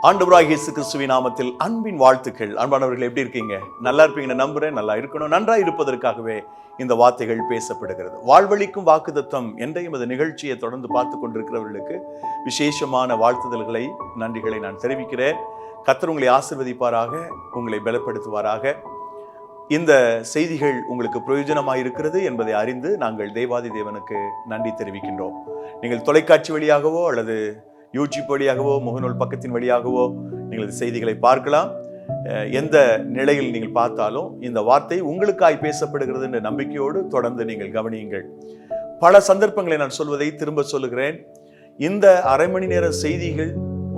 ஆண்டவராகிய இயேசு கிறிஸ்துவின் நாமத்தில் அன்பின் வாழ்த்துக்கள். அன்பானவர்கள், எப்படி இருக்கீங்க? நல்லா இருப்பீங்கன்னு நம்புறேன். நல்லா இருக்கணும். நன்றாக இருப்பதற்காகவே இந்த வார்த்தைகள் பேசப்படுகிறது. வாழ்வழிக்கும் வாக்குத்தத்தம் என்ற எமது நிகழ்ச்சியை தொடர்ந்து பார்த்து கொண்டிருக்கிறவர்களுக்கு விசேஷமான வாழ்த்துதல்களை, நன்றிகளை நான் தெரிவிக்கிறேன். கர்த்தர் உங்களை ஆசீர்வதிப்பாராக, உங்களை பலப்படுத்துவாராக. இந்த செய்திகள் உங்களுக்கு பிரயோஜனமாக இருக்கிறது என்பதை அறிந்து நாங்கள் தேவாதி தேவனுக்கு நன்றி தெரிவிக்கின்றோம். நீங்கள் தொலைக்காட்சி வழியாகவோ அல்லது யூடியூப் வழியாகவோ முகநூல் பக்கத்தின் வழியாகவோ நீங்கள் செய்திகளை பார்க்கலாம். எந்த நிலையில் நீங்கள் பார்த்தாலும் இந்த வார்த்தை உங்களுக்காய் பேசப்படுகிறது என்ற நம்பிக்கையோடு தொடர்ந்து நீங்கள் கவனியுங்கள். பல சந்தர்ப்பங்களை நான் சொல்வதை திரும்ப சொல்லுகிறேன். இந்த அரை மணி நேர செய்திகள்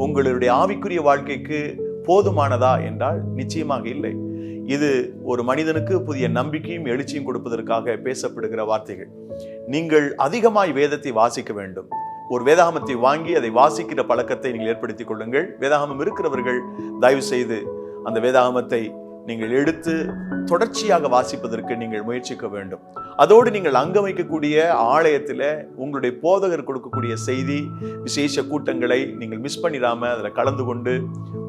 உங்களுடைய ஆவிக்குரிய வாழ்க்கைக்கு போதுமானதா என்றால் நிச்சயமாக இல்லை. இது ஒரு மனிதனுக்கு புதிய நம்பிக்கையும் எழுச்சியும் கொடுப்பதற்காக பேசப்படுகிற வார்த்தைகள். நீங்கள் அதிகமாய் வேதத்தை வாசிக்க வேண்டும். ஒரு வேதாகமத்தை வாங்கி அதை வாசிக்கிற பழக்கத்தை நீங்கள் ஏற்படுத்திக் கொள்ளுங்கள். வேதாகமம் இருக்கிறவர்கள் தயவு செய்து அந்த வேதாகமத்தை நீங்கள் எடுத்து தொடர்ச்சியாக வாசிப்பதற்கு நீங்கள் முயற்சிக்க வேண்டும். அதோடு நீங்கள் அங்க வைக்கக்கூடிய ஆலயத்தில் உங்களுடைய போதகர் கொடுக்கக்கூடிய செய்தி விசேஷ கூட்டங்களை நீங்கள் மிஸ் பண்ணிடாம அதில் கலந்து கொண்டு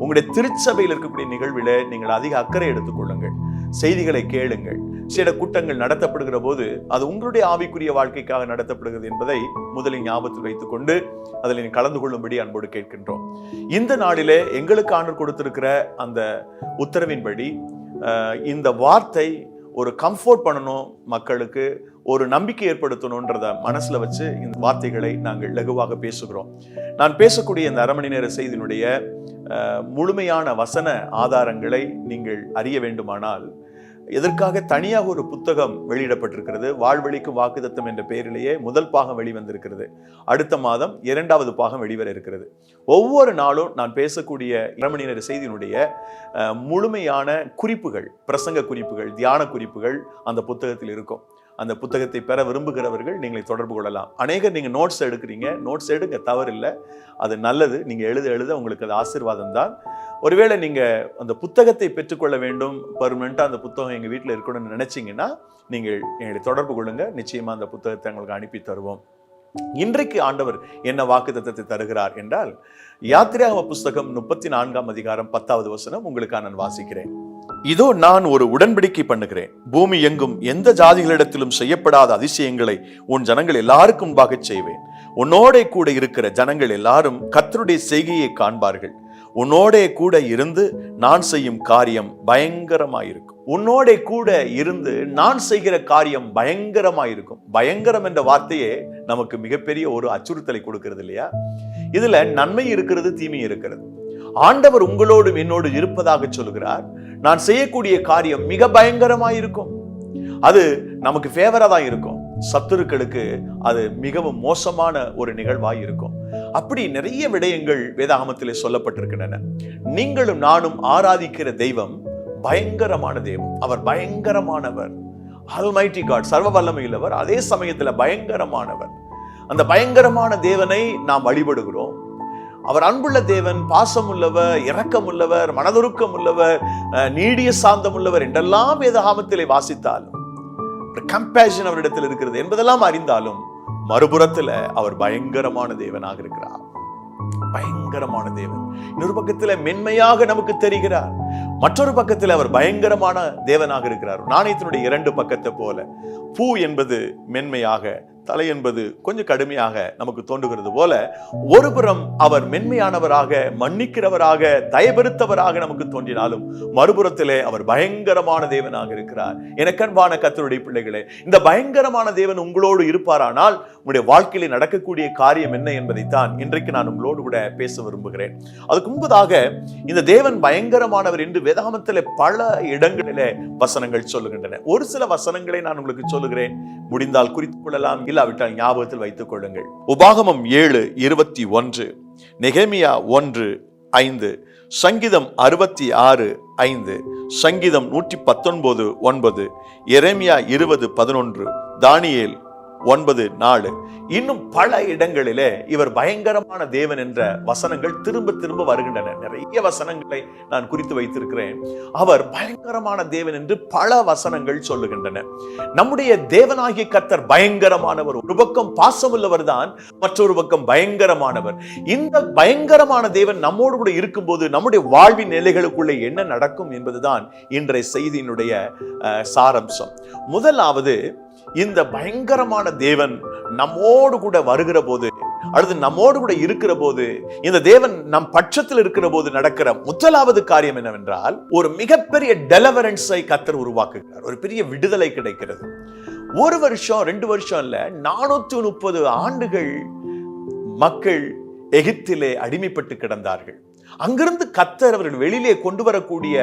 உங்களுடைய திருச்சபையில் இருக்கக்கூடிய நிகழ்வில் நீங்கள் அதிக அக்கறை எடுத்துக்கொள்ளுங்கள். செய்திகளை கேளுங்கள். சில கூட்டங்கள் நடத்தப்படுகிற போது அது உங்களுடைய ஆவிக்குரிய வாழ்க்கைக்காக நடத்தப்படுகிறது என்பதை முதலில் ஞாபகத்தில் வைத்துக் கொண்டு அதில் கலந்து கொள்ளும்படி அன்போடு கேட்கின்றோம். இந்த நாளிலே எங்களுக்கு ஆண்டவர் கொடுத்திருக்கிற அந்த உத்தரவின்படி இந்த வார்த்தை ஒரு கம்ஃபோர்ட் பண்ணணும், மக்களுக்கு ஒரு நம்பிக்கை ஏற்படுத்தணும்ன்றத மனசுல வச்சு இந்த வார்த்தைகளை நாங்கள் லகுவாக பேசுகிறோம். நான் பேசக்கூடிய இந்த அரை மணி நேர செய்தியினுடைய முழுமையான வசன ஆதாரங்களை நீங்கள் அறிய வேண்டுமானால் இதற்காக தனியாக ஒரு புத்தகம் வெளியிடப்பட்டிருக்கிறது. வாழ்வழிக்கும் வாக்குத்தத்தம் என்ற பெயரிலேயே முதல் பாகம் வெளிவந்திருக்கிறது. அடுத்த மாதம் 2வது பாகம் வெளிவர இருக்கிறது. ஒவ்வொரு நாளும் நான் பேசக்கூடிய 2 மணி நேர செய்தியினுடைய முழுமையான குறிப்புகள், பிரசங்க குறிப்புகள், தியான குறிப்புகள் அந்த புத்தகத்தில் இருக்கும். அந்த புத்தகத்தை பெற விரும்புகிறவர்கள் நீங்களை தொடர்பு கொள்ளலாம். அநேகர் நீங்கள் நோட்ஸ் எடுக்கிறீங்க. நோட்ஸ் எடுங்க, தவறில்லை, அது நல்லது. நீங்கள் எழுத உங்களுக்கு அது ஆசீர்வாதம் தான். ஒருவேளை நீங்கள் அந்த புத்தகத்தை பெற்றுக்கொள்ள வேண்டும், பர்மனெண்ட்டாக அந்த புத்தகம் எங்கள் வீட்டில் இருக்கணும்னு நினைச்சிங்கன்னா நீங்கள் எங்களை தொடர்பு கொள்ளுங்க. நிச்சயமாக அந்த புத்தகத்தை உங்களுக்கு அனுப்பி தருவோம். இன்றைக்கு ஆண்டவர் என்ன வாக்குத்தத்தத்தை தருகிறார் என்றால், யாத்திராகம புஸ்தகம் 34ஆம் அதிகாரம் 10வது வசனம் உங்களுக்கு நான் வாசிக்கிறேன். இதோ நான் ஒரு உடன்படிக்கை பண்ணுகிறேன். பூமி எங்கும் எந்த ஜாதிகளிடத்திலும் செய்யப்படாத அதிசயங்களை உன் ஜனங்கள் எல்லாருக்கும் முன்பாக செய்வேன். உன்னோட கூட இருக்கிற ஜனங்கள் எல்லாரும் கர்த்தருடைய செய்கையை காண்பார்கள். உன்னோட கூட இருந்து நான் செய்யும் காரியம் பயங்கரமாயிருக்கும். உன்னோட கூட இருந்து நான் செய்கிற காரியம் பயங்கரமாயிருக்கும். பயங்கரம் என்ற வார்த்தையே நமக்கு மிகப்பெரிய ஒரு அச்சுறுத்தலை கொடுக்கிறது இல்லையா? இதுல நன்மை இருக்கிறது, தீமை இருக்கிறது. ஆண்டவர் உங்களோடும் என்னோடு இருப்பதாக சொல்கிறார். நான் செய்யக்கூடிய காரியம் மிக பயங்கரமாயிருக்கும். அது நமக்கு ஃபேவரா தான் இருக்கும். சத்துருக்களுக்கு அது மிகவும் மோசமான ஒரு நிகழ்வாய் இருக்கும். அப்படி நிறைய விடயங்கள் வேதாகமத்திலே சொல்லப்பட்டிருக்கின்றன. நீங்களும் நானும் ஆராதிக்கிற தெய்வம் பயங்கரமான தெய்வம். அவர் பயங்கரமானவர். ஆல்மைட்டி காட், சர்வ வல்லமையுள்ளவர், அதே சமயத்துல பயங்கரமானவர். அந்த பயங்கரமான தேவனை நாம் வழிபடுகிறோம். அவர் அன்புள்ள தேவன், பாசம் உள்ளவர், இரக்கம் உள்ளவர், மனதுருக்கம் உள்ளவர், நீடிய சாந்தம் உள்ளவர் என்றெல்லாம் வேதாகமத்திலே வாசித்தாலும், கம்பேஷன் அவரிடத்தில் இருக்கிறது என்பதெல்லாம் அறிந்தாலும், மறுபுறத்துல அவர் பயங்கரமான தேவனாக இருக்கிறார். பயங்கரமான தேவன். இன்னொரு பக்கத்துல மென்மையாக நமக்கு தெரிகிறார். மற்றொரு பக்கத்தில் அவர் பயங்கரமான தேவனாக இருக்கிறார். நாணயத்தினுடைய 2 பக்கத்தை போல பூ என்பது மென்மையாக, தலை என்பது கொஞ்சம் கடுமையாக நமக்கு தோன்றுகிறது போல, ஒருபுறம் அவர் மென்மையானவராக, மன்னிக்கிறவராக, தயபெருத்தவராக நமக்கு தோன்றினாலும், மறுபுறத்திலே அவர் பயங்கரமான தேவனாக இருக்கிறார். எனக்கன்பான கர்த்தருடைய பிள்ளைகளே, இந்த பயங்கரமான தேவன் உங்களோடு இருப்பாரானால் உங்களுடைய வாழ்க்கையிலே நடக்கக்கூடிய காரியம் என்ன என்பதைத்தான் இன்றைக்கு நான் உங்களோடு கூட பேச விரும்புகிறேன். அதுக்கு முன்பதாக இந்த தேவன் பயங்கரமானவர் என்று வேதாகமத்திலே பல இடங்களிலே வசனங்கள் சொல்லுகின்றன. ஒரு சில வசனங்களை நான் உங்களுக்கு சொல்லுகிறேன். முடிந்தால் குறித்துக் கொள்ளலாம், இல்லாவிட்டால் ஞாபகத்தில் வைத்துக் கொள்ளுங்கள். உபாகமம் 7:21, நெகேமியா 1:5, சங்கீதம் 66:5, சங்கீதம் 119:9, எரேமியா 20:11, தானியேல் 9:4. இன்னும் பல இடங்களிலே இவர் பயங்கரமான தேவன் என்ற வசனங்கள் திரும்ப திரும்ப வருகின்றன. நிறைய வசனங்களை நான் குறித்து வைத்திருக்கிறேன். அவர் பயங்கரமான தேவன் என்று பல வசனங்கள் சொல்லுகின்றன. நம்முடைய தேவனாகிய கர்த்தர் பயங்கரமானவர். ஒரு பக்கம் பாசமுள்ளவர் தான், மற்றொரு பக்கம் பயங்கரமானவர். இந்த பயங்கரமான தேவன் நம்மோடு கூட இருக்கும்போது நம்முடைய வாழ்வின் நிலைகளுக்குள்ளே என்ன நடக்கும் என்பதுதான் இன்றைய செய்தியினுடைய சாரம்சம். முதலாவது, இந்த பயங்கரமான தேவன் நம்மோடு கூட வருகிற போது, அடுத்து நம்மோடு கூட இருக்கிற போது, இந்த தேவன் நம் பட்சத்தில் இருக்கிற போது நடக்கிற முதலாவது காரியம் என்னவென்றால், ஒரு மிகப்பெரிய டெலிவரன்ஸை கர்த்தர் உருவாக்குகிறார். ஒரு பெரிய விடுதலை கிடைக்கிறது. 1 வருஷம் 2 வருஷம் இல்ல, 430 ஆண்டுகள் மக்கள் எகிப்திலே அடிமைப்பட்டு கிடந்தார்கள். அங்கிருந்து கர்த்தர் அவர்கள் வெளியிலே கொண்டு வரக்கூடிய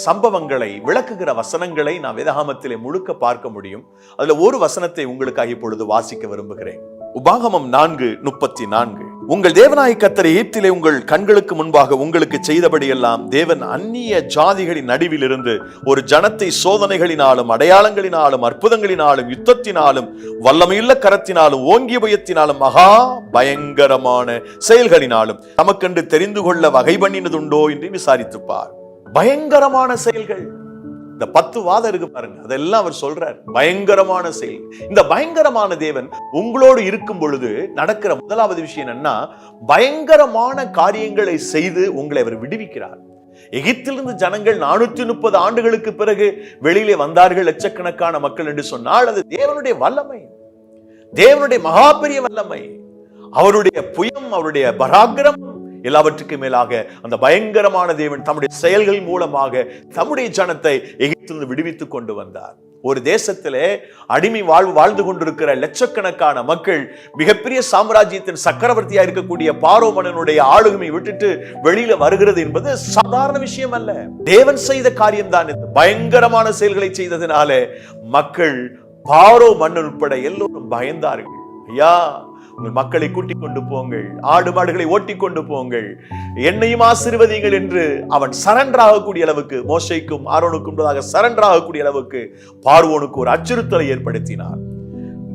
சம்பவங்களை விளக்குகிற வசனங்களை நாம் வேதாகமத்திலே முழுக்க பார்க்க முடியும். அதுல ஒரு வசனத்தை உங்களுக்காக இப்பொழுது வாசிக்க விரும்புகிறேன். உபாகமம் 4:34. உங்கள் தேவனாகிய கர்த்தர் எகிப்திலே உங்கள் கண்களுக்கு முன்பாக உங்களுக்கு செய்தபடியெல்லாம் தேவன் அந்நிய ஜாதிகளின் நடுவில் இருந்து ஒரு ஜனத்தை சோதனைகளினாலும் அடையாளங்களினாலும் அற்புதங்களினாலும் யுத்தத்தினாலும் வல்லமையுள்ள கரத்தினாலும் ஓங்கிய புயத்தினாலும் மகா பயங்கரமான செயல்களினாலும் தமக்கென்று தெரிந்து கொள்ள வகை பண்ணினதுண்டோ என்று விசாரித்துப்பார். பயங்கரமான செயல்கள், இந்த 10 வாதம் இருக்கு பாருங்க, அதெல்லாம் அவர் சொல்றார். பயங்கரமான செயல். இந்த பயங்கரமான தேவன் உங்களோடு இருக்கும் பொழுது நடக்கிற முதலாவது விஷயம் என்னன்னா, பயங்கரமான காரியங்களை செய்து உங்களை அவர் விடுவிக்கிறார். எகிப்திலிருந்து ஜனங்கள் 430 ஆண்டுகளுக்கு பிறகு வெளியிலே வந்தார்கள், லட்சக்கணக்கான மக்கள் என்று சொன்னால் அது தேவனுடைய வல்லமை, தேவனுடைய மகா பெரிய வல்லமை, அவருடைய புயம், அவருடைய பராக்கிரம். எல்லாவற்றுக்கும் மேலாக அந்த பயங்கரமான தேவன் தம்முடைய செயல்கள் மூலமாக தம்முடைய ஜனத்தை எகிப்திலிருந்து விடுவித்துக் கொண்டு வந்தார். ஒரு தேசத்திலே அடிமை வாழ்ந்து கொண்டிருக்கிற லட்சக்கணக்கான மக்கள் மிகப்பெரிய சாம்ராஜ்யத்தின் சக்கரவர்த்தியா இருக்கக்கூடிய பார்வோ மன்னனுடைய ஆளுகை விட்டுட்டு வெளியில வருகிறது என்பது சாதாரண விஷயம் அல்ல. தேவன் செய்த காரியம் தான். பயங்கரமான செயல்களை செய்ததினாலே மக்கள், பார்வோ மன்னன் உட்பட எல்லோரும் பயந்தார்கள். ஐயா, உங்கள் மக்களை கூட்டிக் கொண்டு போங்கள், ஆடு மாடுகளை ஓட்டி கொண்டு போங்கள், என்னையும் ஆசீர்வதிங்கள் என்று அவன் சரண்டர் ஆகக்கூடிய அளவுக்கு, மோசேக்கும் ஆரோனுக்கும் சரண்டர் ஆகக்கூடிய அளவுக்கு பார்வோனுக்கு ஒரு அச்சுறுத்தலை ஏற்படுத்தினார்.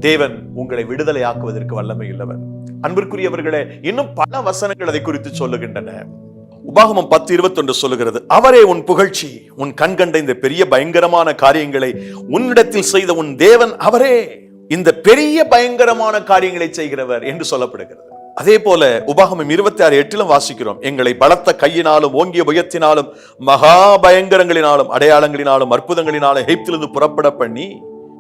தேவன் உங்களை விடுதலை ஆக்குவதற்கு வல்லமை உள்ளவர். அன்பிற்குரியவர்களே, இன்னும் பல வசனங்கள் அதை குறித்து சொல்லுகின்றன. உபாகமம் 10:21 சொல்லுகிறது, அவரே உன் புகழ்ச்சி, உன் கண் கண்ட இந்த பெரிய பயங்கரமான காரியங்களை உன்னிடத்தில் செய்த உன் தேவன் அவரே, இந்த பெரிய பயங்கரமான காரியங்களை செய்கிறவர் என்று சொல்லப்படுகிறது. அதே போல உபாகமம் 26:8 வாசிக்கிறோம், எங்களை பலத்த கையினாலும் ஓங்கிய புயத்தினாலும் மகா பயங்கரங்களினாலும் அடையாளங்களினாலும் அற்புதங்களினாலும் எகிப்திலிருந்து புறப்பட பண்ணி.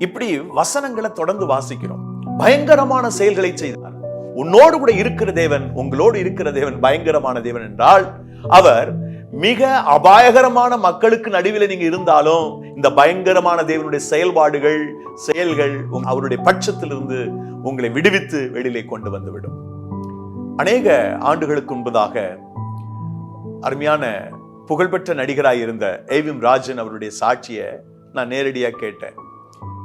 இப்படி வசனங்களை தொடர்ந்து வாசிக்கிறோம். பயங்கரமான செயல்களை செய்தார். உன்னோடு கூட இருக்கிற தேவன், உங்களோடு இருக்கிற தேவன் பயங்கரமான தேவன் என்றால், அவர் மிக அபாயகரமான மக்களுக்கு நடுவில் நீங்க இருந்தாலும் இந்த பயங்கரமான தேவனுடைய செயல்கள் அவருடைய பட்சத்திலிருந்து உங்களை விடுவித்து வெளியிலே கொண்டு வந்துவிடும். அநேக ஆண்டுகளுக்கு முன்பதாக அருமையான புகழ்பெற்ற நடிகராய் இருந்த ஏவிஎம் ராஜன் அவருடைய சாட்சியை நான் நேரடியாக கேட்டேன்.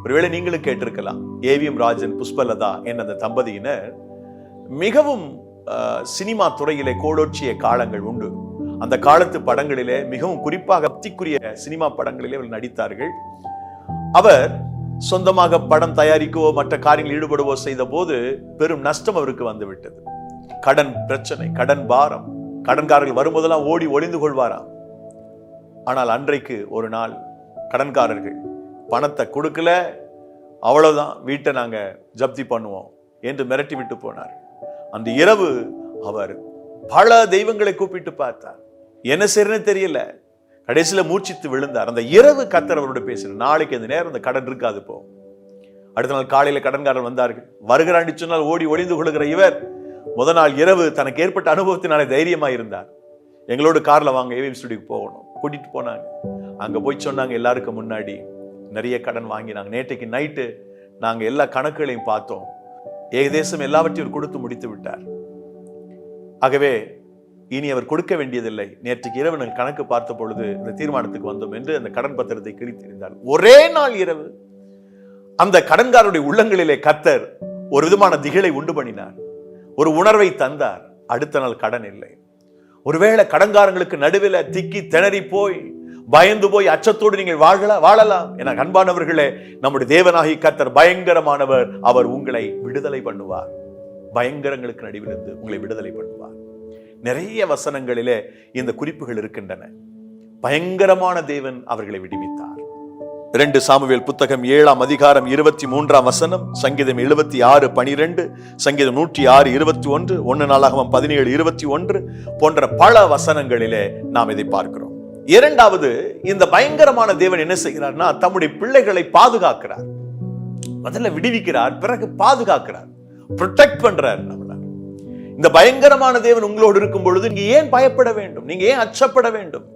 ஒருவேளை நீங்களும் கேட்டிருக்கலாம். ஏவிஎம் ராஜன், புஷ்பலதா என்ற அந்த தம்பதியினர் மிகவும் சினிமா துறையிலே கோலோச்சிய காலங்கள் உண்டு. அந்த காலத்து படங்களிலே, மிகவும் குறிப்பாக பக்திக்குரிய சினிமா படங்களிலே அவர் நடித்தார்கள். அவர் சொந்தமாக படம் தயாரிக்கவோ மற்ற காரியங்களில் ஈடுபடவோ செய்த போது பெரும் நஷ்டம் அவருக்கு வந்துவிட்டது. கடன் பிரச்சனை, கடன் பாரம், கடன்காரர்கள் வரும்போதெல்லாம் ஓடி ஒளிந்து கொள்வாராம். ஆனால் அன்றைக்கு ஒரு நாள் கடன்காரர்கள் பணத்தை கொடுக்கல, அவ்வளவுதான், வீட்டை நாங்க ஜப்தி பண்ணுவோம் என்று மிரட்டி விட்டு போனார். அந்த இரவு அவர் பல தெய்வங்களை கூப்பிட்டு பார்த்தார். என்ன செய்யறன்னு தெரியல. கடைசியில மூச்சித்து விழுந்தார். அந்த இரவு கர்த்தர் அவரோட பேசினார், நாளைக்கு இந்த நேரம் அந்த கடன் இருக்காது போ. அடுத்த நாள் காலையில கடன்காரர் வந்தார்கள். வருகிறான்னு சொன்னால் ஓடி ஒளிந்து கொள்கிற இவர் முதல் நாள் இரவு தனக்கு ஏற்பட்ட அனுபவத்தினாலே தைரியமா இருந்தார். எங்களோட கார்ல வாங்க, ஏவிஎம் ஸ்டுடியோக்கு போகணும். கூட்டிட்டு போனாங்க. அங்க போய் சொன்னாங்க, எல்லாருக்கும் முன்னாடி நிறைய கடன் வாங்கினாங்க. நேற்றைக்கு நைட்டு நாங்க எல்லா கணக்குகளையும் பார்த்தோம். ஏகதேசம் எல்லாவற்றையும் கொடுத்து முடித்து விட்டார். ஆகவே இனி அவர் கொடுக்க வேண்டியதில்லை. நேற்றுக்கு இரவு நாங்கள் கணக்கு பார்த்த பொழுது இந்த தீர்மானத்துக்கு வந்தோம் என்று அந்த கடன் பத்திரத்தை கிழித்திருந்தார். ஒரே நாள் இரவு அந்த கடன்காரருடைய உள்ளங்களிலே கர்த்தர் ஒரு விதமான திகிலை உண்டு பண்ணினார், ஒரு உணர்வை தந்தார். அடுத்த நாள் கடன் இல்லை. ஒருவேளை கடன்காரங்களுக்கு நடுவில் திக்கி திணறி போய் பயந்து போய் அச்சத்தோடு நீங்கள் வாழலாம் என அன்பானவர்களே, நம்முடைய தேவனாகிய கர்த்தர் பயங்கரமானவர். அவர் உங்களை விடுதலை பண்ணுவார். பயங்கரங்களுக்கு நடுவிலிருந்து உங்களை விடுதலை பண்ணுவார். நிறைய வசனங்களிலே இந்த குறிப்புகள் இருக்கின்றன. பயங்கரமான தேவன் அவர்களை விடுவித்தார். 2 சாமுவேல் புத்தகம் 7ஆம் அதிகாரம் 23ஆம் வசனம், சங்கீதம் 76:12, சங்கீதம் 106 21, 1 நாளாகமம் 17 21 போன்ற பல வசனங்களிலே நாம் இதை பார்க்கிறோம். இரண்டாவது, இந்த பயங்கரமான தேவன் என்ன செய்கிறார்னா, தம்முடைய பிள்ளைகளை பாதுகாக்கிறார். முதல்ல விடுவிக்கிறார், பிறகு பாதுகாக்கிறார், ப்ரொடெக்ட் பண்றார். இந்த பயங்கரமான தேவன் உங்களோடு இருக்கும் பொழுது நீங்க ஏன் பயப்பட வேண்டும்? நீங்க ஏன் அச்சப்பட வேண்டும்?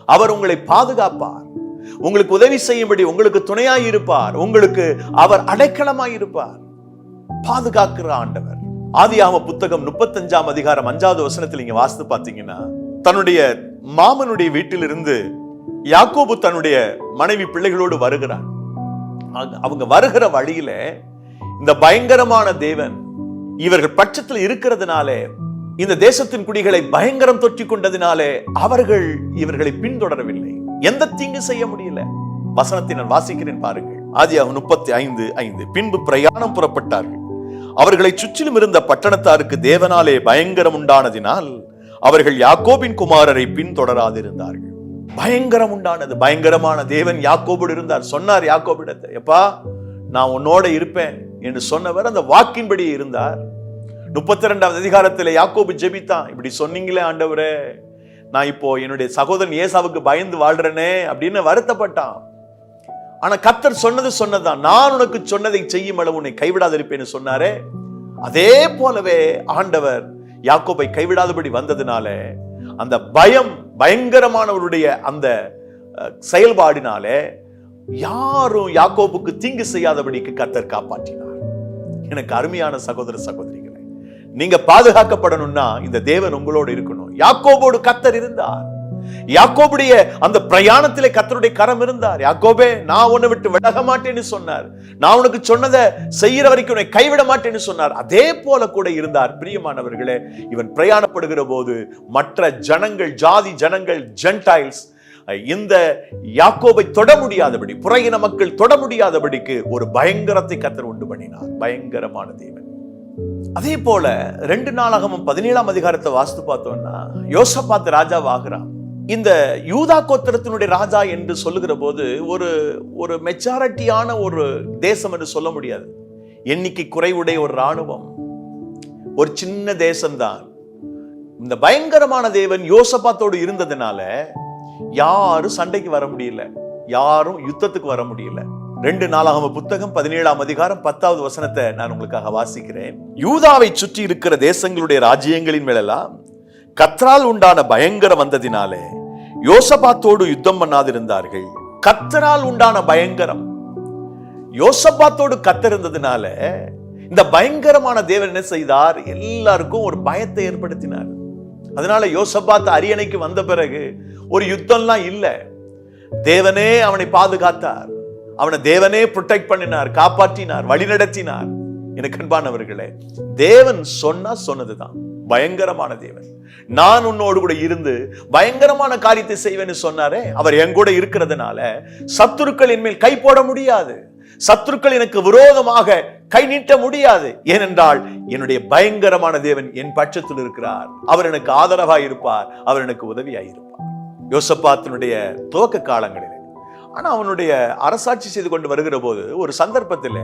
அவர் உங்களை பாதுகாப்பார், உங்களுக்கு உதவி செய்யும்படி உங்களுக்கு துணையாய் இருப்பார், உங்களுக்கு அவர் அடைக்கலமாய் இருப்பார். பாதுகாக்கிற ஆண்டவர். ஆதியாகம புத்தகம் 35ஆம் அதிகாரம் 5வது வசனத்தில் நீங்க வாசித்து பார்த்தீங்கன்னா, தன்னுடைய மாமனுடைய வீட்டிலிருந்து யாக்கோபு தன்னுடைய மனைவி பிள்ளைகளோடு வருகிறார். அவங்க வருகிற வழியில இந்த பயங்கரமான தேவன் இவர்கள் பட்சத்தில் இருக்கிறதுனாலே, இந்த தேசத்தின் குடிகளை பயங்கரம் தொற்றிக் கொண்டதினாலே அவர்கள் இவர்களை பின்தொடரவில்லை. எந்த தீங்கு செய்ய முடியல. வசனத்தை நான் வாசிக்கிறேன் பாருங்கள். ஆதியாகமம் 35:5. பின்பு பிரயாணம் புறப்பட்டார்கள். அவர்களை சுற்றிலும் இருந்த பட்டணத்தாருக்கு தேவனாலே பயங்கரம் உண்டானதினால் அவர்கள் யாக்கோபின் குமாரரை பின்தொடராதிருந்தார்கள். பயங்கரம் உண்டானது. பயங்கரமான தேவன் யாக்கோபோடு இருந்தார். சொன்னார் யாக்கோபிடத்தை, எப்பா நான் உன்னோட இருப்பேன் என்று சொன்னவர் அந்த வாக்கின்படி இருந்தார். 32ஆவது அதிகாரத்தில் யாக்கோபு ஜெபித்தான், இப்படி சொன்னீங்களே ஆண்டவரே, நான் இப்போ என்னுடைய சகோதரன் ஏசாவுக்கு பயந்து வாழ்றேனே அப்படின்னு வருத்தப்பட்டான். ஆனா கர்த்தர் சொன்னதுதான், நான் உனக்கு சொன்னதை செய்யும் அளவு உன்னை கைவிடாதிருப்பேன்னு சொன்னாரே, அதே போலவே ஆண்டவர் யாக்கோபை கைவிடாதபடி வந்ததுனால அந்த பயங்கரமானவருடைய அந்த செயல்பாடினாலே யாரும் யாக்கோபுக்கு தீங்கு செய்யாதபடிக்கு கர்த்தர் காப்பாற்றினார். எனக்கு அருமையான சகோதர சகோதரிகளே, நீங்க பாதுகாக்கப்படணும்னா இந்த தேவன் உங்களோடு இருக்கணும். யாக்கோபோடு கர்த்தர் இருந்தார். யாக்கோபுடைய அந்த பிரயாணத்திலே கர்த்தருடைய கரம் இருந்தார். யாக்கோபே, நான் உன்னை விட்டு விலக மாட்டேன்னு சொன்னார். நான் உனக்கு சொன்னதை செய்யற வரைக்கும் உன்னை கைவிட மாட்டேன்னு சொன்னார். அதே போல கூட இருந்தார். பிரியமானவர்களே, இவன் பிரயாணப்படுகிற போது மற்ற ஜனங்கள், ஜாதி ஜனங்கள், ஜென்டைல்ஸ் இந்த யாக்கோபை தொட முடியாதபடி, புறயின மக்கள் தொட முடியாதபடிக்கு ஒரு பயங்கரத்தை கர்த்தர் உண்டு பண்ணினார். பயங்கரமான தேவன். அதே போல 2 நாளாகமம் 17ஆம் அதிகாரத்தை வாசித்து பார்த்தோம்னா, யோசபாத் ராஜாவாகிறான். இந்த யூதா கோத்திரத்தினுடைய ராஜா என்று சொல்லுகிற போது ஒரு மெஜாரிட்டியான ஒரு தேசம் என்று சொல்ல முடியாது. எண்ணிக்கை குறைவுடைய ஒரு ராணுவம், ஒரு சின்ன தேசம்தான். இந்த பயங்கரமான தேவன் யோசபாத்தோடு இருந்ததுனால யாரும் சண்டைக்கு வர முடியல, யாரும் யுத்தத்துக்கு வர முடியல. 2 நாளாகம புத்தகம் 17ஆம் அதிகாரம் 10வது வசனத்தை நான் உங்களுக்காக வாசிக்கிறேன். யூதாவை சுற்றி இருக்கிற தேசங்களுடைய ராஜ்யங்களின் மேலெல்லாம் கர்த்தரால் உண்டான பயங்கரம் வந்ததினாலே யோசபாத்தோடு யுத்தம் பண்ணாதிருந்தார்கள். கர்த்தரால் உண்டான பயங்கரம், யோசபாத்தோடு கர்த்தர் இருந்ததினால இந்த பயங்கரமான தேவன் என்ன செய்தார்? எல்லாருக்கும் ஒரு பயத்தை ஏற்படுத்தினார். அதனால யோசபாத் அரியணைக்கு வந்த பிறகு ஒரு யுத்தம்லாம் இல்லை. தேவனே அவனை பாதுகாத்தார், அவனை தேவனே ப்ரொடெக்ட் பண்ணினார், காப்பாற்றினார், வழிநடத்தினார். எனக்கு அன்பானவர்களே, தேவன் சொன்னதுதான். பயங்கரமான தேவன், நான் உன்னோடு கூட இருந்து பயங்கரமான காரியத்தை செய்வேன்னு சொன்னாரே, அவர் என் கூட இருக்கிறதுனால சத்துருக்கள் என் மேல் கை போட முடியாது, சத்துருக்கள் எனக்கு விரோதமாக கை நீட்ட முடியாது. ஏனென்றால் என்னுடைய பயங்கரமான தேவன் என் பட்சத்தில் இருக்கிறார். அவர் எனக்கு ஆதரவாய் இருப்பார், அவர் எனக்கு உதவியாய் இருப்பார். யோசபாத்தினுடைய துவக்க காலங்களில், ஆனா அவனுடைய அரசாட்சி செய்து கொண்டு வருகிற போது ஒரு சந்தர்ப்பத்தில்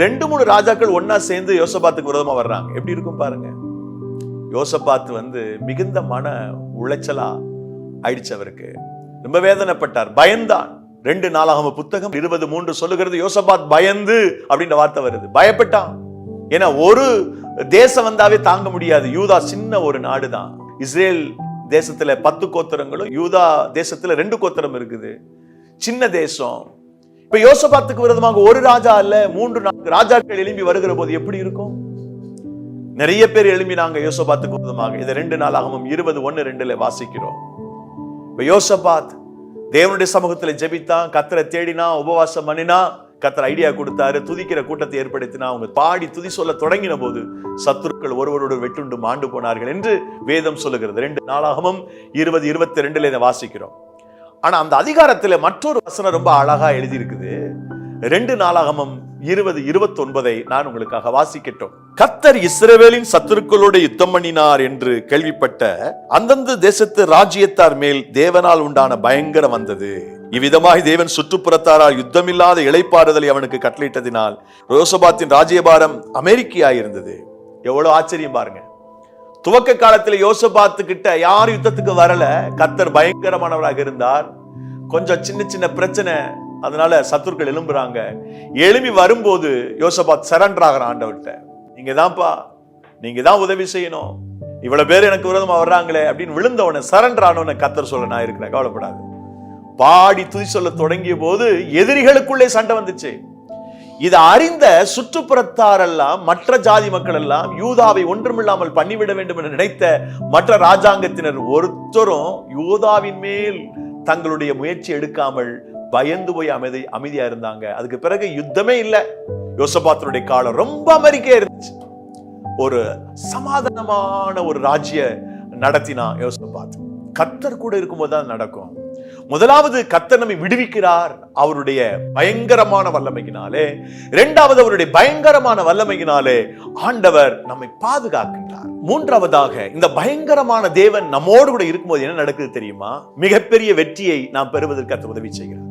2-3 ராஜாக்கள் ஒன்னா சேர்ந்து யோசபாத்துக்கு விரோதமா வர்றாங்க. எப்படி இருக்கும் பாருங்க. யோசபாத் மிகுந்த மன உளைச்சலா ஆயிடுச்சு. அவருக்கு ரொம்ப வேதனைப்பட்டார், பயந்தான். 2 நாளாகம புத்தகம் 20:3 சொல்லுகிறது, யோசபாத் பயந்து அப்படின்ற வார்த்தை வருது. பயப்பட்டான். ஏன்னா ஒரு தேசம் வந்தாவே தாங்க முடியாது. யூதா சின்ன ஒரு நாடு தான். இஸ்ரேல் தேசத்துல 10 கோத்திரங்களும், யூதா தேசத்துல 2 கோத்திரம் இருக்குது. சின்ன தேசம். இப்ப யோசபாத்துக்கு விரோதமாக ஒரு ராஜா அல்ல, 3-4 ராஜாக்கள் எழும்பி வருகிற போது எப்படி இருக்கும்? நிறைய பேர் எழும்பினாங்க யோசபாத்துக்கு விரோதமாக. இதை 2 நாளாகமம் 20:1-2 வாசிக்கிறோம். இப்ப யோசபாத் தேவனுடைய சமூகத்துல ஜெபித்தான், கர்த்தரை தேடினா, உபவாசம் பண்ணினா. கர்த்தர் ஐடியா கொடுத்தாரு, துதிக்கிற கூட்டத்தை ஏற்படுத்தினா. அவங்க பாடி துதி சொல்ல தொடங்கின போது சத்துருக்கள் ஒருவரோடு வெட்டுண்டு மாண்டு போனார்கள் என்று வேதம் சொல்லுகிறது. 2 நாளாகமம் 20:22 இதை வாசிக்கிறோம். ஆனா அந்த அதிகாரத்துல மற்றொரு வசனம் ரொம்ப அழகா எழுதி இருக்குது. 2 நாளாகமம் 20:29 நான் உங்களுக்காக வாசிக்கட்டும். கர்த்தர் இஸ்ரவேலின் சத்துருக்களோடு யுத்தம் பண்ணினார் என்று கேள்விப்பட்ட அந்தந்த தேசத்து ராஜ்யத்தார் மேல் தேவனால் உண்டான பயங்கரம் வந்தது. இவ்விதமாய் தேவன் சுற்றுப்புறத்தாரால் யுத்தமில்லாத இளைப்பாறுதலை அவனுக்கு கட்டளையிட்டதினால் யோசபாத்தின் ராஜ்யபாரம் அமெரிக்கையாயிருந்தது. எவ்வளவு ஆச்சரியம் பாருங்க. துவக்க காலத்தில் யோசபாத்து கிட்ட யார் யுத்தத்துக்கு வரல. கர்த்தர் பயங்கரமானவராக இருந்தார். கொஞ்சம் சின்ன சின்ன பிரச்சனை, அதனால சத்துருக்கள் எழும்புறாங்க. எழும்பி வரும்போது யோசபாத் சரண்டர் ஆகிறான் ஆண்டவர்கிட்ட. நீங்க தான்ப்பா, நீங்க தான் உதவி செய்யணும், இவ்வளவு பேர் எனக்கு விரோதமா வர்றாங்களே அப்படின்னு விழுந்தவன சரண்டர் ஆனவன கர்த்தர் சொல்ல நான் இருக்கிறேன், கவலைப்படாது. பாடி துதி சொல்ல தொடங்கிய போது எதிரிகளுக்குள்ளே சண்டை வந்துச்சு. இதை அறிந்த சுற்றுப்புறத்தாரெல்லாம், மற்ற ஜாதி மக்கள் எல்லாம் யூதாவை ஒன்றுமில்லாமல் பண்ணிவிட வேண்டும் என்று நினைத்த மற்ற ராஜாங்கத்தினர் ஒருத்தரும் யூதாவின் மேல் தங்களுடைய முயற்சி எடுக்காமல் பயந்து போய் அமைதியா இருந்தாங்க. அதுக்கு பிறகு யுத்தமே இல்லை. யோசபாத்தினுடைய காலம் ரொம்ப அமெரிக்கையா இருந்துச்சு. ஒரு சமாதானமான ஒரு ராஜ்ய நடத்தினா யோசபாத். கர்த்தர் கூட இருக்கும்போது தான் நடக்கும். முதலாவது கர்த்தர் நம்மை விடுவிக்கிறார் அவருடைய பயங்கரமான வல்லமையினாலே. இரண்டாவது அவருடைய பயங்கரமான வல்லமையினாலே ஆண்டவர் நம்மை பாதுகாக்கின்றார். மூன்றாவதாக இந்த பயங்கரமான தேவன் நம்மோடு கூட இருக்கும்போது என்ன நடக்குது தெரியுமா? மிகப்பெரிய வெற்றியை நாம் பெறுவதற்கு கர்த்தர் உதவி செய்கிறார்.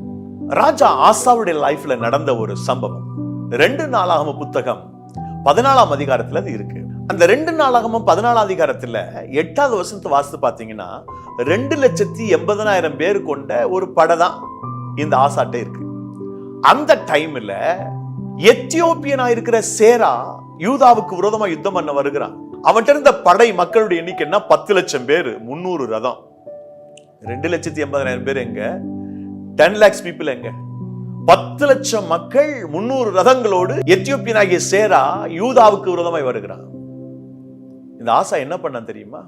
ராஜா ஆசாவுடைய லைஃப்ல நடந்த ஒரு சம்பவம் 2 நாளாகம புத்தகம் 14ஆம் அதிகாரத்துல அது இருக்கு. அந்த 2 நாளாகமம் 14ஆம் அதிகாரத்துல 8வது வசனத்தை வாசித்து பாத்தீங்கன்னா 2,80,000 பேர் கொண்ட ஒரு படை தான் இந்த ஆசாட்டை இருக்கு. அந்த டைம்ல எத்தியோப்பியனா இருக்கிற சேரா யூதாவுக்கு விரோதமா யுத்தம் பண்ண வருகிறான். அவன்கிட்ட இருந்த படை மக்களுடைய எண்ணிக்கைன்னா 10 லட்சம் பேர், 300 ரதம். 2,80,000 பேர் எங்க? 10 lakhs people எங்க? 10 லட்சம் மக்கள் 300 ரதங்களோடு எத்தியோப்பியனாகிய சேரா யூதாவுக்கு விரோதமாய் வருகிறான். இந்த ஆசா என்ன பண்ணான் தெரியுமா?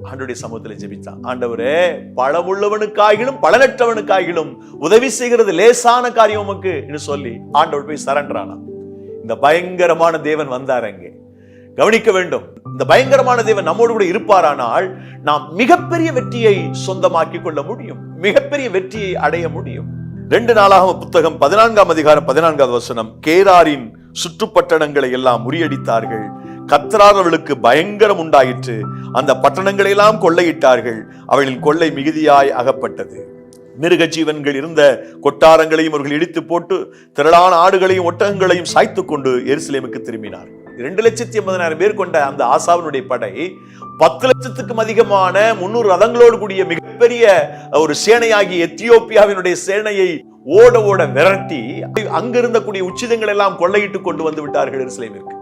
ஆண்டவருடைய சமூகத்தில் ஜெபித்தான். ஆண்டவரே, பலமுள்ளவனுக்காகிலும் பலனற்றவனுக்காகிலும் உதவி செய்கிறது லேசான காரியம் உமக்கு என்று சொல்லி ஆண்டவர் போய் சரண்டர் ஆனான். இந்த பயங்கரமான தேவன் வந்தார். அங்கே கவனிக்க வேண்டும். இந்த பயங்கரமான தேவன் நம்மோடு கூட இருப்பாரானால் நாம் மிகப்பெரிய வெற்றியை சொந்தமாக்கி கொள்ள முடியும், மிகப்பெரிய வெற்றியை அடைய முடியும். 2 நாளாகம புத்தகம் 14ஆம் அதிகாரம் 14வது வசனம். கேராரின் சுற்றுப்பட்டணங்களை எல்லாம் முறியடித்தார்கள், கர்த்தரால் அவர்களுக்கு பயங்கரம் உண்டாயிற்று, அந்த பட்டணங்களை எல்லாம் கொள்ளையிட்டார்கள், அவர்களின் கொள்ளை மிகுதியாய் அகப்பட்டது. மிருக ஜீவன்கள் இருந்த கொட்டாரங்களையும் அவர்கள் இடித்து போட்டு திரளான ஆடுகளையும் ஒட்டகங்களையும் சாய்த்து கொண்டு எருசலேமுக்கு திரும்பினார். 2,80,000 பேர் கொண்ட அந்த ஆசாவினுடைய படை 10 லட்சத்துக்கும் அதிகமான 300 ரதங்களோடு கூடிய மிகப்பெரிய ஒரு சேனையாகி எத்தியோப்பியாவினுடைய சேனையை ஓட ஓட விரட்டி அங்கிருந்த கூடிய உச்சிதங்கள் எல்லாம் கொள்ளையிட்டு கொண்டு வந்து விட்டார்கள் எருசலேமிற்கு.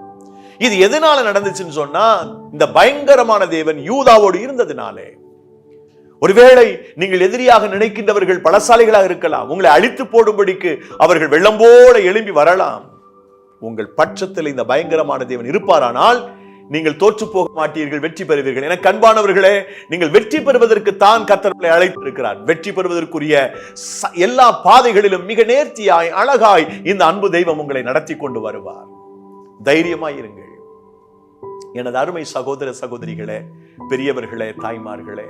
இது எதனால நடந்துச்சுன்னு சொன்னா, இந்த பயங்கரமான தேவன் யூதாவோடு இருந்ததினாலே. ஒருவேளை நீங்கள் எதிரியாக நினைக்கின்றவர்கள் பலசாலிகளாக இருக்கலாம், உங்களை அழித்து போடும்படிக்கு அவர்கள் வெள்ளம் போல எழும்பி வரலாம். உங்கள் பட்சத்தில் இந்த பயங்கரமான தேவன் இருப்பாரானால் நீங்கள் தோற்று போக மாட்டீர்கள், வெற்றி பெறுவீர்கள். எனக்கு அன்பானவர்களே, நீங்கள் வெற்றி பெறுவதற்கு தான் கர்த்தர் அழைத்திருக்கிறார். வெற்றி பெறுவதற்குரிய எல்லா பாதைகளிலும் மிக நேர்த்தியாய் அழகாய் இந்த அன்பு தெய்வம் உங்களை நடத்தி கொண்டு வருவார். தைரியமாய் இருங்கள். எனது அருமை சகோதர சகோதரிகளே, பெரியவர்களே, தாய்மார்களே,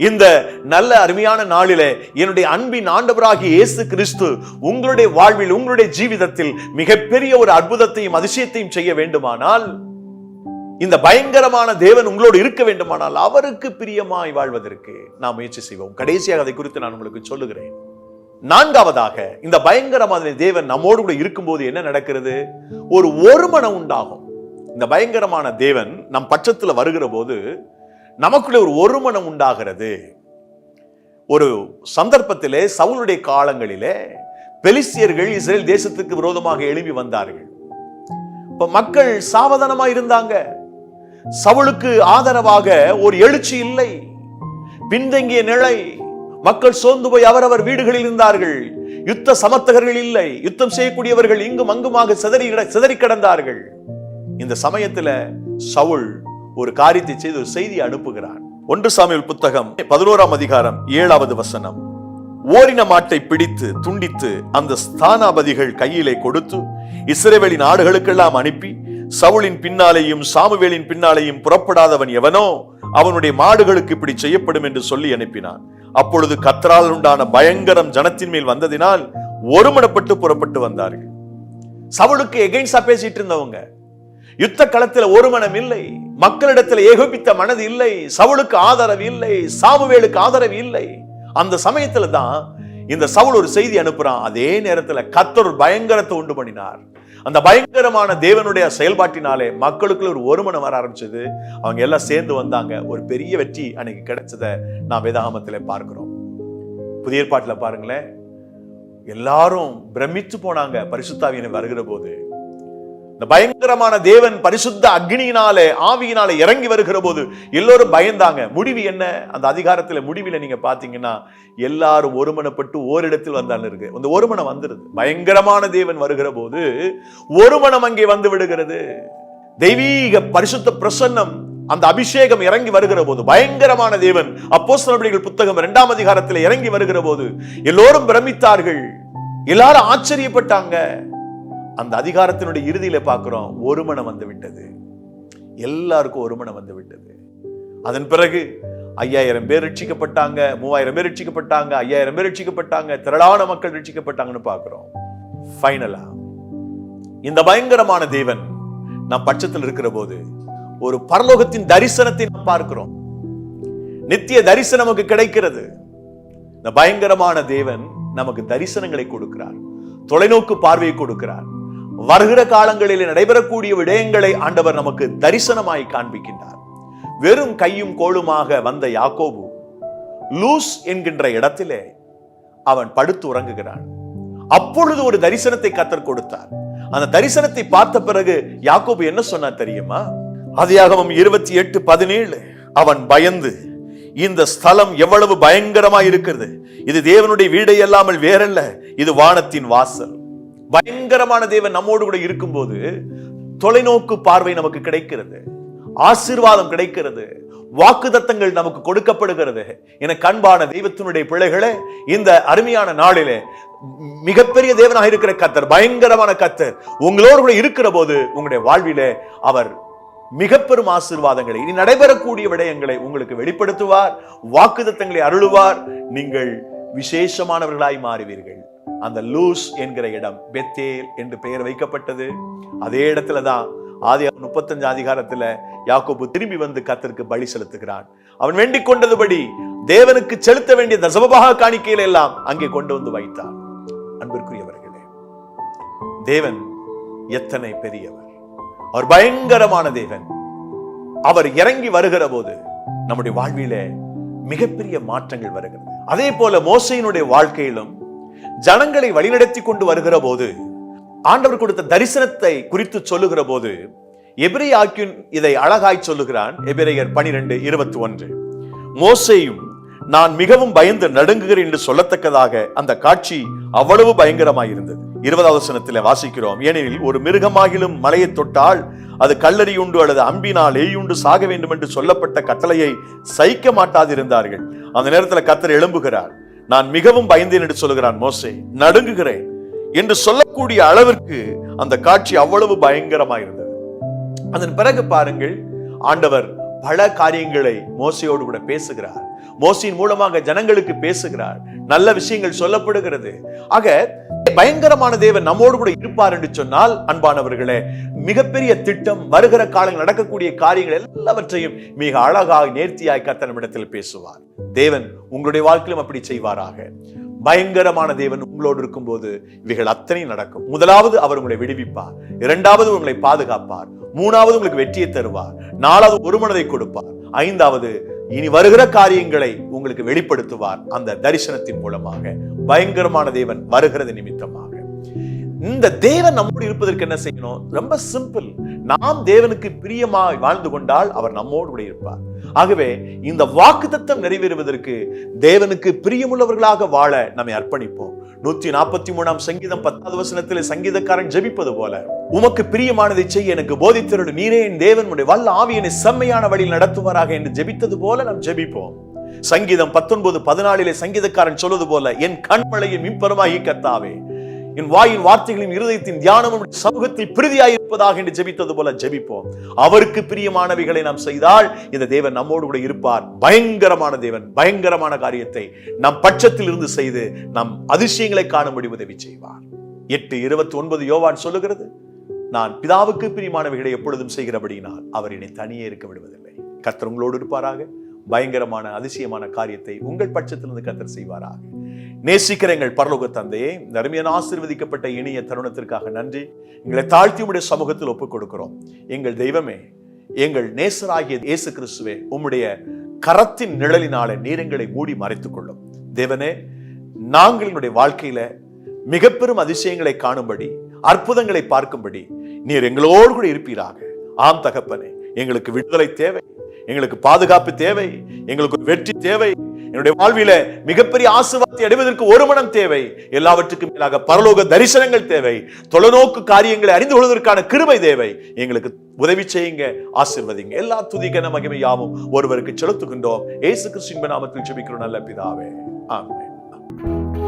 இந்த நல்ல அருமையான நாளிலே என்னுடைய அன்பின் ஆண்டவராகிய இயேசு கிறிஸ்து உங்களுடைய வாழ்வில், உங்களுடைய ஜீவிதத்தில் மிகப்பெரிய ஒரு அற்புதத்தையும் அதிசயத்தையும் செய்ய வேண்டுமானால், இந்த பயங்கரமான தேவன் உங்களோடு இருக்க வேண்டுமானால், அவருக்கு பிரியமாய் வாழ்வதற்கு நாம் முயற்சி செய்வோம். கடைசியாக அதை குறித்து நான் உங்களுக்கு சொல்லுகிறேன். 4வதாக, இந்த பயங்கரமான தேவன் நம்மோடு கூட இருக்கும்போது என்ன நடக்கிறது? ஒரு ஒருமனம் உண்டாகும். இந்த பயங்கரமான தேவன் நம் பட்சத்துல வருகிற போது நமக்குள்ளே ஒரு ஒருமனம் உண்டாகிறது. ஒரு சந்தர்ப்பத்திலே சவுலுடைய காலங்களிலே பெலிஸ்தியர்கள் இஸ்ரேல் தேசத்துக்கு விரோதமாக எழும்பி வந்தார்கள். இப்ப மக்கள் சாவதானமா இருந்தாங்க. சவுலுக்கு ஆதரவாக ஒரு எழுச்சி இல்லை, பின்தங்கிய நிலை. மக்கள் சோர்ந்து போய் அவரவர் வீடுகளில் இருந்தார்கள். யுத்த சமர்த்தகர்கள் இல்லை, யுத்தம் செய்யக்கூடியவர்கள் இங்கும் அங்குமாக சிதறி கிடந்தார்கள். இந்த சமயத்துல சவுல் ஒரு காரியத்தை செய்து ஒரு செய்தி அனுப்புகிறான். 1 சாமுவேல் புத்தகம் 11ஆம் அதிகாரம் 7வது வசனம். ஓரின மாட்டை பிடித்து துண்டித்து அந்த ஸ்தானாபதிகள் கையிலே கொடுத்து இஸ்ரவேலின் ஆடுகளுக்கெல்லாம் அனுப்பி சவுலின் பின்னாலேயும் சாமுவேலின் பின்னாலேயும் புறப்படாதவன் எவனோ அவனுடைய மாடுகளுக்கு இப்படி செய்யப்படும் என்று சொல்லி அனுப்பினான். அப்பொழுது கர்த்தரால் உண்டான பயங்கரம் ஜனத்தின் மேல் வந்ததினால் ஒருமனப்பட்டு புறப்பட்டு வந்தார்கள். சவுலுக்கு எகைன்ஸ்டா பேசிட்டு இருந்தவங்க, யுத்த களத்தில் ஒரு மனம் இல்லை, மக்களிடத்தில் ஏகோபித்த மனது இல்லை, சவுலுக்கு ஆதரவு இல்லை, சாமுவேலுக்கு ஆதரவு இல்லை. அந்த சமயத்துல தான் இந்த சவுல் ஒரு செய்தி அனுப்புறான். அதே நேரத்துல கர்த்தர் பயங்கரத்தை உண்டு பண்ணினார். அந்த பயங்கரமான தேவனுடைய செயல்பாட்டினாலே மக்களுக்குள்ள ஒரு ஒருமனம் வர ஆரம்பிச்சது. அவங்க எல்லாம் சேர்ந்து வந்தாங்க. ஒரு பெரிய வெற்றி அன்னைக்கு கிடைச்சதை நாம் வேதாகமத்திலே பார்க்கிறோம். புதிய ஏற்பாட்டில் பாருங்களேன், எல்லாரும் பிரமித்து போனாங்க பரிசுத்த ஆவியானவர் வருகிற போது. இந்த பயங்கரமான தேவன் பரிசுத்த அக்னியினாலே ஆவியினாலே இறங்கி வருகிற போது எல்லோரும் பயந்தாங்க. முடிவு என்ன? அந்த அதிகாரத்துல முடிவில் நீங்க பாத்தீங்கன்னா எல்லாரும் ஒருமனப்பட்டு ஓரிடத்தில் வந்தாலும் இருக்கு. அந்த ஒருமனம் வந்துருது. பயங்கரமான தேவன் வருகிற போது ஒருமனம் அங்கே வந்து விடுகிறது. தெய்வீக பரிசுத்த பிரசன்னம், அந்த அபிஷேகம் இறங்கி வருகிற போது பயங்கரமான தேவன் அப்போஸ்தலர்கள் புத்தகம் 2ஆம் அதிகாரத்தில் இறங்கி வருகிற போது எல்லோரும் பிரமித்தார்கள், எல்லாரும் ஆச்சரியப்பட்டாங்க. அந்த அதிகாரத்தினுடைய இறுதியில பார்க்கிறோம், ஒருமனம் வந்து விட்டது. எல்லாருக்கும் ஒருமனம் வந்து விட்டது. அதன் பிறகு 5000 பேர் ரட்சிக்கப்பட்டாங்க, 3000 பேர் ரட்சிக்கப்பட்டாங்க, 5000 பேர் ரட்சிக்கப்பட்டாங்க, திரளான மக்கள் ரட்சிக்கப்பட்டாங்கன்னு பார்க்கிறோம். ஃபைனலா இந்த பயங்கரமான தேவன் நம் பட்சத்தில் இருக்கிற போது ஒரு பரலோகத்தின் தரிசனத்தை நாம் பார்க்கிறோம். நித்திய தரிசனம் நமக்கு கிடைக்கிறது. இந்த பயங்கரமான தேவன் நமக்கு தரிசனங்களை கொடுக்கிறார், தொலைநோக்கு பார்வையை கொடுக்கிறார். வருகிற காலங்களில் நடைபெறக்கூடிய விடயங்களை ஆண்டவர் நமக்கு தரிசனமாய் காண்பிக்கின்றார். வெறும் கையும் கோளுமாக வந்த யாக்கோபு லூஸ் என்கின்ற இடத்திலே அவன் படுத்து உறங்குகிறான். அப்பொழுது ஒரு தரிசனத்தை கர்த்தர் கொடுத்தார். அந்த தரிசனத்தை பார்த்த பிறகு யாக்கோபு என்ன சொன்னார் தெரியுமா? ஆதியாகமம் 28:17 அவன் பயந்து, இந்த ஸ்தலம் எவ்வளவு பயங்கரமாய் இருக்கிறது, இது தேவனுடைய வீடை அல்லாமல் வேறல்ல, இது வானத்தின் வாசல். பயங்கரமான தேவன் நம்மோடு கூட இருக்கும்போது தொலைநோக்கு பார்வை நமக்கு கிடைக்கிறது, ஆசீர்வாதம் கிடைக்கிறது, வாக்குத்தத்தங்கள் நமக்கு கொடுக்கப்படுகிறது. என கண்பான தெய்வத்தினுடைய பிள்ளைகளே, இந்த அருமையான நாளிலே மிகப்பெரிய தேவனாக இருக்கிற கர்த்தர், பயங்கரமான கர்த்தர் உங்களோடு கூட இருக்கிற போது உங்களுடைய வாழ்விலே அவர் மிக பெரும் ஆசீர்வாதங்களை, இனி நடைபெறக்கூடிய விடயங்களை உங்களுக்கு வெளிப்படுத்துவார், வாக்குத்தத்தங்களை அருளுவார். நீங்கள் விசேஷமானவர்களாய் மாறுவீர்கள். அந்த லூஸ் என்கிற இடம் பெத்தேல் என்று பெயர் வைக்கப்பட்டது. அதே இடத்துலதான் ஆதியாகமம் 35 அதிகாரத்துல யாக்கோபு திரும்பி வந்து கர்த்தருக்கு பலி செலுத்துகிறான். அவன் வேண்டிக் கொண்டதுபடி தேவனுக்கு செலுத்த வேண்டிய தசமபாக காணிக்கையில எல்லாம் அங்கே கொண்டு வந்து வைத்தான். அன்பிற்குரியவர்களே, தேவன் எத்தனை பெரியவர்! அவர் பயங்கரமான தேவன். அவர் இறங்கி வருகிற போது நம்முடைய வாழ்விலே மிகப்பெரிய மாற்றங்கள் வருகிறது. அதே போல மோசேயினுடைய வாழ்க்கையிலும் ஜனங்களை வழிநடத்தி கொண்டு வருகிற போது ஆண்டவர் கொடுத்த தரிசனத்தை குறித்து சொல்லுகிற போது எபிரேய ஆக்கியோன் இதை அழகாய் சொல்லுகிறான். எபிரேயர் 12:21 மோசேயும் நான் மிகவும் பயந்து நடுங்குகிறேன் என்று சொல்லத்தக்கதாக அந்த காட்சி அவ்வளவு பயங்கரமாயிருந்தது. 20வது வசனத்திலே வாசிக்கிறோம், ஏனெனில் ஒரு மிருகமாகிலும் மலையை தொட்டால் அது கல்லறியுண்டு அல்லது அம்பினால் எய்யுண்டு சாக வேண்டும் என்று சொல்லப்பட்ட கட்டளையை சகிக்க மாட்டாதிருந்தார்கள். அந்த நேரத்தில் கர்த்தர் எழும்புகிறார். நான் மிகவும் பயந்தேன் என்று சொல்லுகிறான் மோசே, நடுங்குகிறேன் என்று சொல்லக்கூடிய அளவிற்கு அந்த காட்சி அவ்வளவு பயங்கரமாயிருந்தது. அதன் பிறகு பாருங்கள், ஆண்டவர் பல காரியங்களை மோசையோடு கூட பேசுகிறார். மோசையின் மூலமாக ஜனங்களுக்கு பேசுகிறார். நல்ல விஷயங்கள் சொல்லப்படுகிறது. ஆக பயங்கரமான தேவன் நம்மோடு கூட இருப்பார் என்று சொன்னால், அன்பானவர்களே, மிகப்பெரிய திட்டம், வருகிற காலங்கள் நடக்கக்கூடிய காரியங்கள் எல்லாவற்றையும் மிக அழகாக நேர்த்தியாய் கர்த்தரிடத்தில் பேசுவார். தேவன் உங்களுடைய வாழ்க்கையிலும் அப்படி செய்வாராக. பயங்கரமான தேவன் உங்களோடு இருக்கும் போது இவைகள் அத்தனை நடக்கும். முதலாவது அவர் உங்களை விடுவிப்பார், இரண்டாவது உங்களை பாதுகாப்பார், மூணாவது உங்களுக்கு வெற்றியை தருவார், நாலாவது ஒரு மனதை கொடுப்பார், ஐந்தாவது இனி வருகிற காரியங்களை உங்களுக்கு வெளிப்படுத்துவார். அந்த தரிசனத்தின் மூலமாக பயங்கரமான தேவன் வருகிறது நிமித்தமாக. இந்த தேவன் நம்மோடு இருப்பதற்கு என்ன செய்யணும்? ரொம்ப சிம்பிள். நாம் தேவனுக்கு பிரியமாய் வாழ்ந்து கொண்டால் அவர் நம்மோடு கூட இருப்பார். ஆகவே இந்த வாக்குத்தத்தம் நிறைவேறுவதற்கு தேவனுக்கு பிரியமுள்ளவர்களாக வாழ நம்மை அர்ப்பணிப்போம். 143ஆம் சங்கீதம் 10வது வசனத்திலே சங்கீதக்காரன் ஜெபிப்பது போல, உமக்கு பிரியமானதை செய்ய எனக்கு போதித்தருளு நீரே என் தேவன், உம்முடைய வல்ல ஆவியனை செம்மையான வழியில் நடத்துவாராக என்று ஜெபித்தது போல நாம் ஜெபிப்போம். சங்கீதம் 19:14 சங்கீதக்காரன் சொல்வது போல, என் கண்மலையை மின்பரமாகி கர்த்தாவே, என் வாயின் வார்த்தைகளின் இருதயத்தின் தியானமும் சமூகத்தில் பிரீதியாயிருப்பதாக என்று ஜெபித்தது போல ஜெபிப்போம். அவருக்கு பிரியமானவைகளை நாம் செய்தால் இந்த தேவன் நம்மோடு கூட இருப்பார். பயங்கரமான தேவன் பயங்கரமான காரியத்தை நம் பட்சத்தில் இருந்து செய்து நம் அதிசயங்களை காணும்படி உதவி செய்வார். 8:29 யோவான் சொல்லுகிறது, நான் பிதாவுக்கு பிரியமானவைகளை எப்பொழுதும் செய்கிறபடியினால் அவர் என்னை தனியே இருக்க விடுவதில்லை. கர்த்தர் உங்களோடு இருப்பாராக. பயங்கரமான அதிசயமான காரியத்தை உங்கள் பட்சத்திலிருந்து கர்த்தர் செய்வாராக. நேசிக்கிற எங்கள் பரலோக தந்தையே, இந்த அருமையான ஆசீர்வதிக்கப்பட்ட இனிய தருணத்திற்காக நன்றி. எங்களை தாழ்த்தி உம்முடைய சமூகத்தில் ஒப்புக் கொடுக்கிறோம். எங்கள் தெய்வமே, எங்கள் நேசராகிய இயேசு கிறிஸ்துவே, உம்முடைய கரத்தின் நிழலினாலே நீர் எங்களை மூடி மறைத்துக் கொள்ளும். தேவனே, நாங்கள் என்னுடைய வாழ்க்கையில மிக பெரும் அதிசயங்களை காணும்படி, அற்புதங்களை பார்க்கும்படி நீர் எங்களோடு கூட இருப்பீராக. ஆம் தகப்பனே, எங்களுக்கு விடுதலை தேவை, எங்களுக்கு பாதுகாப்பு தேவை, எங்களுக்கு வெற்றி தேவை, என்னுடைய வாழ்வில மிகப்பெரிய ஆசீர்வாதத்தை அடைவதற்கு ஒரு மனம் தேவை, எல்லாவற்றுக்கும் மேலாக பரலோக தரிசனங்கள் தேவை, தொலைநோக்கு காரியங்களை அறிந்து கொள்வதற்கான கிருபை தேவை. எங்களுக்கு உதவி செய்யுங்க, ஆசீர்வதிங்க. எல்லா துதிக்கான மகிமை யாவும் ஒருவருக்கு செலுத்துகின்றோம். இயேசு கிறிஸ்துவின் நாமத்தில் ஜெபிக்கிறோம் நல்ல பிதாவே, ஆமென்.